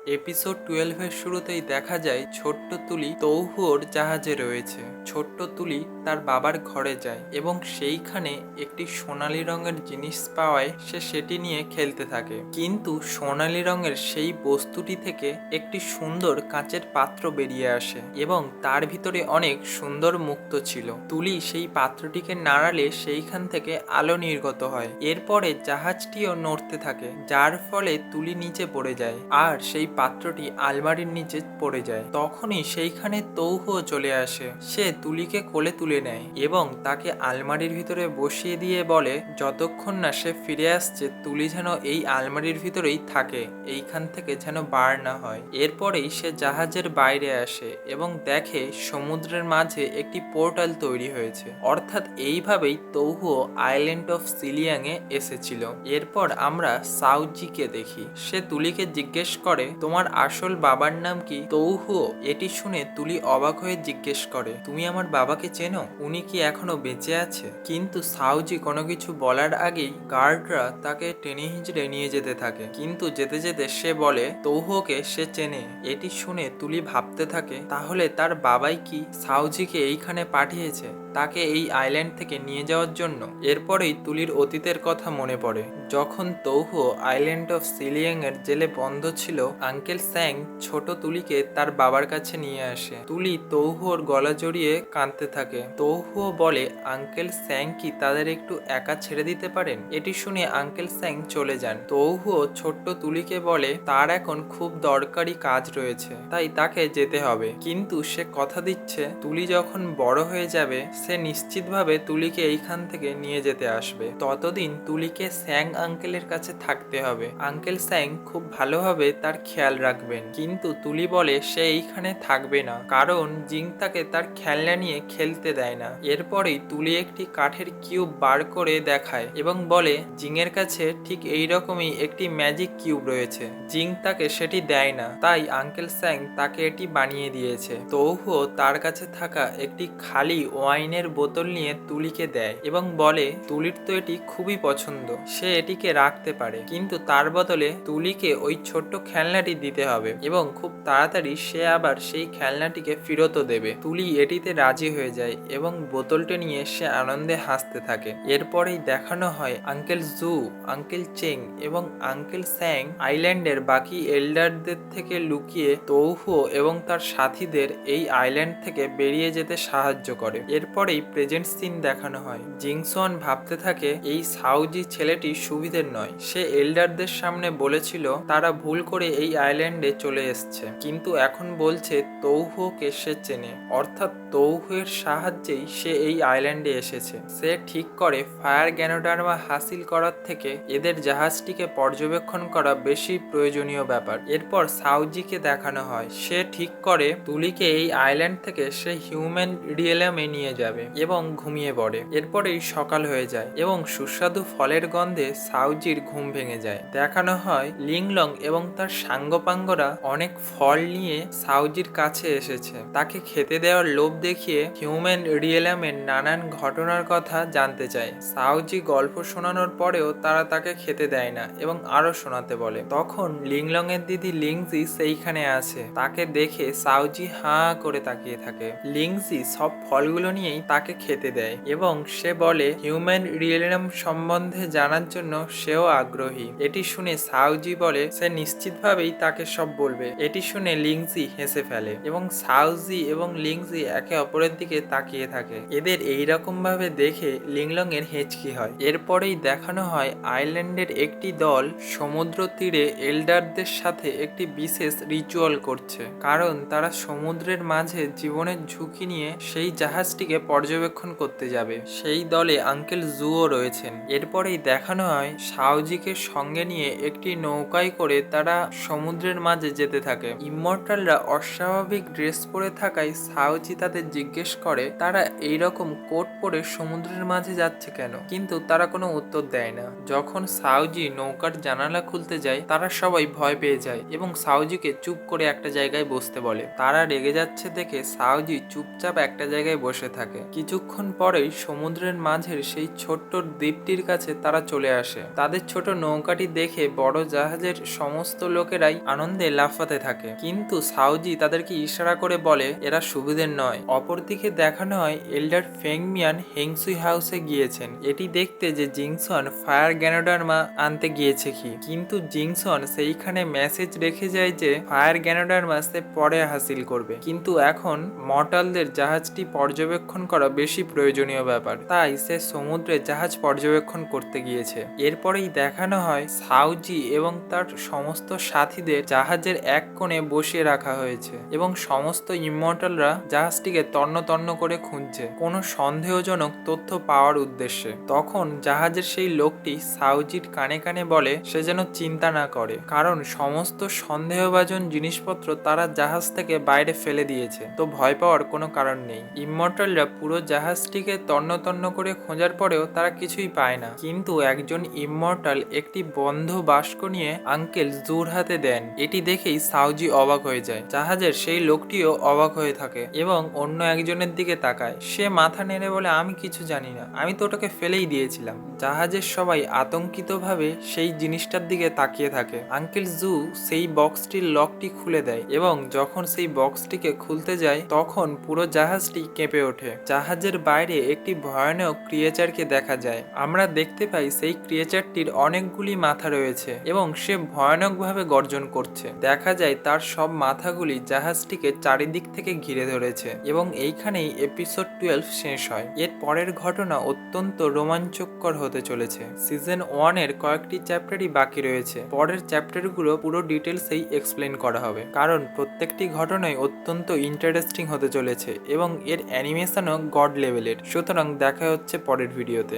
Episode 12 এর শুরুতেই দেখা যায় ছোট্ট তুলি তৌহুর জাহাজে রয়েছে। ছোট্ট তুলি তার বাবার ঘরে যায় এবং সেইখানে একটি সোনালী রঙের জিনিস পাওয়ায় সে সেটি নিয়ে খেলতে থাকে, কিন্তু সোনালী রঙের সেই বস্তুটি থেকে একটি সুন্দর কাঁচের পাত্র বেরিয়ে আসে এবং তার ভিতরে অনেক সুন্দর মুক্ত ছিল। তুলি সেই পাত্রটিকে নাড়ালে সেইখান থেকে আলো নির্গত হয়। এরপরে জাহাজটিও নড়তে থাকে, যার ফলে তুলি নিচে পড়ে যায় আর সেই পাত্রটি আলমারির নিচে পড়ে যায়। তখনই সেইখানে তৌহুও চলে আসে। সে তুলিকে কোলে তুলে নেয় এবং তাকে আলমারির ভিতরে বসিয়ে দিয়ে বলে যতক্ষণ না সে ফিরে আসছে তুলি যেন এই আলমারির ভিতরেই থাকে, এইখান থেকে যেন বার না হয়। এরপরেই সে জাহাজের বাইরে আসে এবং দেখে সমুদ্রের মাঝে একটি পোর্টাল তৈরি হয়েছে, অর্থাৎ এইভাবেই তৌহুও আইল্যান্ড অফ সিলিয়াংয়ে এসেছিল। এরপর আমরা সাউজিকে দেখি। সে তুলিকে জিজ্ঞেস করে তোমার আসল বাবার নাম কি? তৌহুও এটি শুনে তুলি অবাক হয়ে জিজ্ঞেস করে তুমি আমার বাবাকে চেনো? উনি কি এখনো বেঁচে আছে? কিন্তু সাউজি কোনো কিছু বলার আগেই গার্ডরা তাকে টেনে হিঁচড়ে নিয়ে যেতে থাকে, কিন্তু যেতে যেতে সে বলে তৌহুওকে সে চেনে। এটি শুনে তুলি ভাবতে থাকে তাহলে তার বাবাই কি সাউজিকে এইখানে পাঠিয়েছে তাকে এই আইল্যান্ড থেকে নিয়ে যাওয়ার জন্য। এরপরেই তুলির অতীতের কথা মনে পড়ে, যখন তৌহুও আইল্যান্ড অফ সিলিয়াং এর জেলে বন্ধ ছিল। আঙ্কেল স্যাং ছোট তুলিকে তার বাবার কাছে নিয়ে আসে। তুলি তৌহুওর গলা জড়িয়ে কাঁদতে থাকে। তৌহুও বলে আঙ্কেল স্যাং কি তাদের একটু একা ছেড়ে দিতে পারেন? এটি শুনে আঙ্কেল স্যাং চলে যান। তৌহুও ছোট্ট তুলিকে বলে তার এখন খুব দরকারি কাজ রয়েছে, তাই তাকে যেতে হবে, কিন্তু সে কথা দিচ্ছে তুলি যখন বড় হয়ে যাবে সে নিশ্চিতভাবে তুলিকে এইখান থেকে নিয়ে যেতে আসবে। ততদিন তুলিকে স্যাং আঙ্কেলের কাছে থাকতে হবে। আঙ্কেল স্যাং খুব ভালোভাবে তার খেয়াল রাখবেন, কিন্তু তুলি বলে সে এইখানে থাকবে না, কারণ জিং তাকে তার খেলনা নিয়ে খেলতে দেয় না। এরপরেই তুলি একটি কাঠের কিউব বার করে দেখায় এবং বলে জিংয়ের কাছে ঠিক এই রকমই একটি ম্যাজিক কিউব রয়েছে। জিং তাকে সেটি দেয় না, তাই আঙ্কেল স্যাং তাকে এটি বানিয়ে দিয়েছে। তৌহুও তার কাছে থাকা একটি খালি ওয়াইনের বোতল নিয়ে তুলিকে দেয় এবং বলে তুলির তো এটি খুবই পছন্দ, সে এটিকে রাখতে পারে, কিন্তু তার বদলে তুলিকে ওই ছোট্ট খেলনাটি দিতে হবে এবং খুব তাড়াতাড়ি সে আবার সেই খেলনাটিকে ফেরতও দেবে। তুলি এটিতে রাজি হয়ে যায় এবং বোতলটি নিয়ে সে আনন্দে হাসতে থাকে। এরপরেই দেখানো হয় আঙ্কেল জু, আঙ্কেল চেং এবং আঙ্কেল স্যাং আইল্যান্ডের বাকি এল্ডারদের থেকে লুকিয়ে তৌহুও এবং তার সাথীদের এই আইল্যান্ড থেকে বেরিয়ে যেতে সাহায্য করে। এরপরেই প্রেজেন্ট সিন দেখানো হয়। জিংসন ভাবতে থাকে এই সাউজি ছেলেটি সুবিধের নয়, সে এল্ডারদের সামনে বলেছিল তারা ভুল করে এই আইল্যান্ডে চলে এসছে, কিন্তু এখন বলছে তৌহুওকে সে চেনে, অর্থাৎ তৌহুয়ের সাহায্যেই সে এই আইল্যান্ডে এসেছে। সে ঠিক করে ফায়ার গ্যানোডার্মা হাসিল করার থেকে এদের জাহাজটিকে পর্যবেক্ষণ করা বেশি প্রয়োজনীয় ব্যাপার। এরপর সাউজিকে দেখানো হয়। সে ঠিক করে তুলিকে এই আইল্যান্ড থেকে সে হিউম্যান রিয়েলামে নিয়ে যাবে এবং ঘুমিয়ে পড়ে। এরপরেই সকাল হয়ে যায় এবং সুস্বাদু ফলের গন্ধে সাউজির ঘুম ভেঙে যায়। দেখানো হয় লিংলং এবং তার সাঙ্গপাঙ্গরা অনেক ফল নিয়ে সাউজির কাছে এসেছে তাকে খেতে দেওয়ার লোভ দেখিয়ে হিউম্যান রিয়েলামের নানান ঘটনার কথা জানতে চায়। সাউজি গল্প শোনানোর পরেও তারা তাকে খেতে দেয় না এবং আরো শোনাতে বলে। তখন লিংলং এর দিদি লিংজি সেইখানে আছে। তাকে দেখে সাউজি হাঁ করে তাকিয়ে থাকে। লিংজি সব ফলগুলো নিয়েই তাকে খেতে দেয় এবং সে বলে হিউম্যান রিয়েলাম সম্বন্ধে জানার জন্য সেও আগ্রহী। এটি শুনে সাউজি বলে সে নিশ্চিতভাবেই তাকে সব বলবে। এটি শুনে লিংজি হেসে ফেলে এবং সাউজি এবং লিংজি একে অপরের দিকে তাকিয়ে থাকে। এদের এইরকম ভাবে দেখে লিংলং এর হেঁচকি হয়। এরপরেই দেখানো হয় আইল্যান্ডের একটি দল সমুদ্র তীরে এল্ডারদের সাথে একটি বিশেষ রিচুয়াল করছে, কারণ তারা সমুদ্রের মাঝে জীবনের ঝুঁকি নিয়ে সেই জাহাজটিকে পর্যবেক্ষণ করতে যাবে। সেই দলে আঙ্কেল জুও রয়েছেন। এরপরেই দেখানো হয় সাউজিকে সঙ্গে নিয়ে একটি নৌকায় করে তারা সমুদ্রের মাঝে যেতে থাকে। ইমমর্টালরা অস্বাভাবিক ড্রেস পরে থাকায় সাউজি তাদের জিজ্ঞেস করে তারা এইরকম কোট পরে সমুদ্রের মাঝে যাচ্ছে কেন, কিন্তু তারা কোনো উত্তর দেয় না। যখন সাউজি নৌকার জানালা খুলতে যায় তারা সবাই ভয় পেয়ে যায় এবং সাউজিকে চুপ করে একটা জায়গায় বসতে বলে। তারা রেগে যাচ্ছে দেখে সাউজি চুপচাপ একটা জায়গায় বসে থাকে। থাকে। কিছুক্ষণ পরেই সমুদ্রের মাঝের সেই ছোট্ট দ্বীপটির কাছে তারা চলে আসে। তাদের ছোট নৌকাটি দেখে বড় জাহাজের সমস্ত লোকেরাই আনন্দে লাফাতে থাকে, কিন্তু সাউজি তাদেরকে ইশারা করে বলে এরা সুবিধের নয়। অপরদিকে দেখানো হয় এল্ডার ফেংমিয়ান হেংসুই হাউসে গিয়েছেন এটি দেখতে যে জিংসন ফায়ার গ্যানোডার্মা আনতে গিয়েছে কি, কিন্তু জিংসন সেইখানে মেসেজ রেখে যায় যে ফায়ার গ্যানোডার্মা সে পরে হাসিল করবে, কিন্তু এখন মর্টালদের জাহাজটি পর্যবেক্ষণ করা বেশি প্রয়োজনীয় ব্যাপার, তাই সে সমুদ্রে জাহাজ পর্যবেক্ষণ করতে গিয়েছে। এরপরেই দেখানো হয় সাউজি এবং তার সমস্ত সাথীদের জাহাজের এক কোণে বসিয়ে রাখা হয়েছে এবং সমস্ত ইমমর্টালরা জাহাজটিকে তন্ন তন্ন করে খুঁজছে কোনো সন্দেহজনক তথ্য পাওয়ার উদ্দেশ্যে। তখন জাহাজের সেই লোকটি সাউজির কানে কানে বলে সে যেন চিন্তা না করে, কারণ সমস্ত সন্দেহভাজন জিনিসপত্র তারা জাহাজ থেকে বাইরে ফেলে দিয়েছে, তো ভয় পাওয়ার কোনো কারণ নেই। ইমমর্টালরা পুরো জাহাজটিকে তন্ন তন্ন করে খোঁজার পরেও তারা কিছুই পায় না, কিন্তু একজন ইমমর্টাল একটি বন্ধ বাস্ক নিয়ে আঙ্কেল জুর হাতে দেন। এটি দেখেই সাউজি অবাক হয়ে যায়। জাহাজের সেই লোকটিও অবাক হয়ে থাকে এবং অন্য একজনের দিকে তাকায়। সে মাথা নেড়ে বলে আমি কিছু জানি না, আমি তো ওটাকে ফেলেই দিয়েছিলাম। জাহাজের সবাই আতঙ্কিতভাবে সেই জিনিসটার দিকে তাকিয়ে থাকে। আঙ্কেল জু সেই বক্সটির লকটি খুলে দেয় এবং যখন সেই বক্সটিকে খুলতে যায় তখন পুরো জাহাজটি কেঁপে ওঠে। জাহাজের বাইরে একটি ভয়ানক ক্রিয়েচারকে দেখা যায়। আমরা দেখতে পাই সেই ক্রিয়েচারটির অনেকগুলি মাথা রয়েছে এবং সে ভয়ানকভাবে গর্জন করছে। দেখা যায় তার সব মাথাগুলি জাহাজটিকে চারিদিক থেকে ঘিরে ধরেছে এবং এইখানেই এপিসোড 12 শেষ হয়। এর পরের ঘটনা অত্যন্ত রোমাঞ্চকর হতে চলেছে। সিজন 1 এর কয়েকটি চ্যাপ্টারই বাকি রয়েছে, পরের চ্যাপ্টারগুলো পুরো ডিটেলসেই এক্সপ্লেন করা হবে, কারণ প্রত্যেকটি ঘটনাই অত্যন্ত ইন্টারেস্টিং হতে চলেছে এবং এর অ্যানিমেশনও গড লেভেলের। সুতরাং দেখা হচ্ছে পরের ভিডিওতে।